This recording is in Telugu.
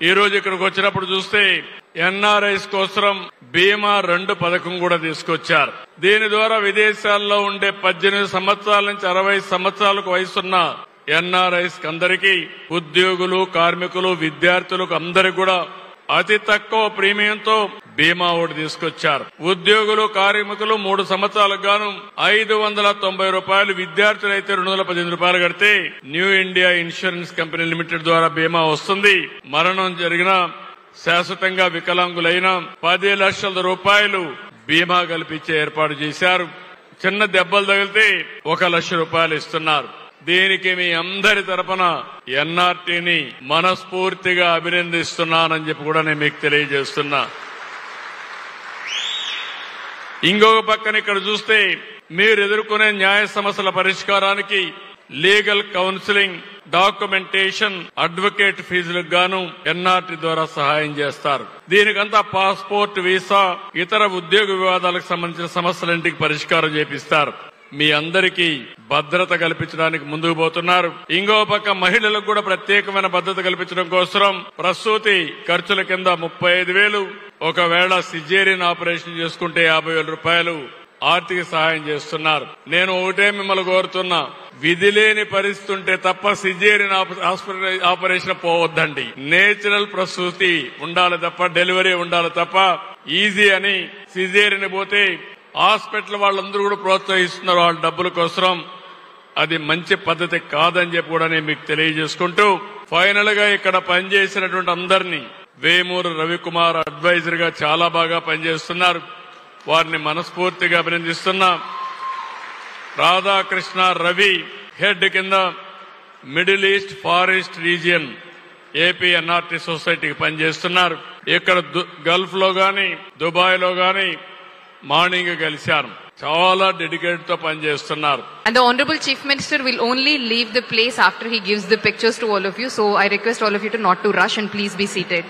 ఈ రోజు ఇక్కడికి వచ్చినప్పుడు చూస్తే ఎన్ఆర్ఐస్ కోసం బీమా 2 పథకం కూడా తీసుకొచ్చారు. దీని ద్వారా విదేశాల్లో ఉండే 18 సంవత్సరాల నుంచి 60 సంవత్సరాలకు వయసున్న ఎన్ఆర్ఐస్ అందరికీ ఉద్యోగులు, కార్మికులు, విద్యార్థులకు అందరికి కూడా అతి తక్కువ ప్రీమియంతో బీమా ఒకటి తీసుకొచ్చారు. ఉద్యోగులు, కార్మికులు 3 సంవత్సరాలకు గాను 590 రూపాయలు, విద్యార్థులైతే 218 రూపాయలు కడితే new India insurance company limited ద్వారా బీమా వస్తుంది. మరణం జరిగిన, శాశ్వతంగా వికలాంగులైన 10 లక్షల రూపాయలు బీమా కల్పించే ఏర్పాటు చేశారు. చిన్న దెబ్బలు తగిలితే 1 లక్ష రూపాయలు ఇస్తున్నారు. దీనికి మీ అందరి తరపున ఎన్ఆర్టీని మనస్ఫూర్తిగా అభినందిస్తున్నానని చెప్పి కూడా నేను మీకు తెలియజేస్తున్నా. ఇంకొక పక్కన ఇక్కడ చూస్తే మీరు ఎదుర్కొనే న్యాయ సమస్యల పరిష్కారానికి లీగల్ కౌన్సిలింగ్, డాక్యుమెంటేషన్, అడ్వకేట్ ఫీజులకు గాను ఎన్ఆర్టీ ద్వారా సహాయం చేస్తారు. దీనికంతా పాస్పోర్ట్, వీసా, ఇతర ఉద్యోగ వివాదాలకు సంబంధించిన సమస్యలంటికి పరిష్కారం చేపిస్తారు. మీ అందరికీ భద్రత కల్పించడానికి ముందుకు పోతున్నారు. ఇంకో పక్క మహిళలకు కూడా ప్రత్యేకమైన భద్రత కల్పించడం కోసం ప్రసూతి ఖర్చుల కింద 35,000, ఒకవేళ సిజేరియన్ ఆపరేషన్ చేసుకుంటే 50,000 రూపాయలు ఆర్థిక సహాయం చేస్తున్నారు. నేను ఒకటే మిమ్మల్ని కోరుతున్నా, విధి లేని పరిస్థితి ఉంటే తప్ప సిజేరియన్ ఆపరేషన్ పోవద్దండి. నేచురల్ ప్రసూతి ఉండాలి తప్ప, డెలివరీ ఉండాలి తప్ప, ఈజీ అని సిజేరియన్ పోతే హాస్పిటల్ వాళ్ళందరూ కూడా ప్రోత్సహిస్తున్నారు వాళ్ళ డబ్బుల కోసం. అది మంచి పద్ధతి కాదని చెప్పి కూడా నేను మీకు తెలియజేసుకుంటూ, ఫైనల్ గా ఇక్కడ పనిచేసినటువంటి అందరినీ, వేమూరు రవికుమార్ అడ్వైజర్ గా చాలా బాగా పనిచేస్తున్నారు, వారిని మనస్ఫూర్తిగా అభినందిస్తున్నా. రాధాకృష్ణ రవి హెడ్ కింద middle east forest region AP NRT సొసైటీకి పనిచేస్తున్నారు. ఇక్కడ గల్ఫ్ లో గాని, దుబాయ్ లో గాని మార్నింగ్ కలిశారు. చాలా డెడికేటెడ్ తో పనిచేస్తున్నారు. And the Honorable Chief Minister will only leave the place after he gives the pictures to all of you. So I request all of you to not to rush and please be seated.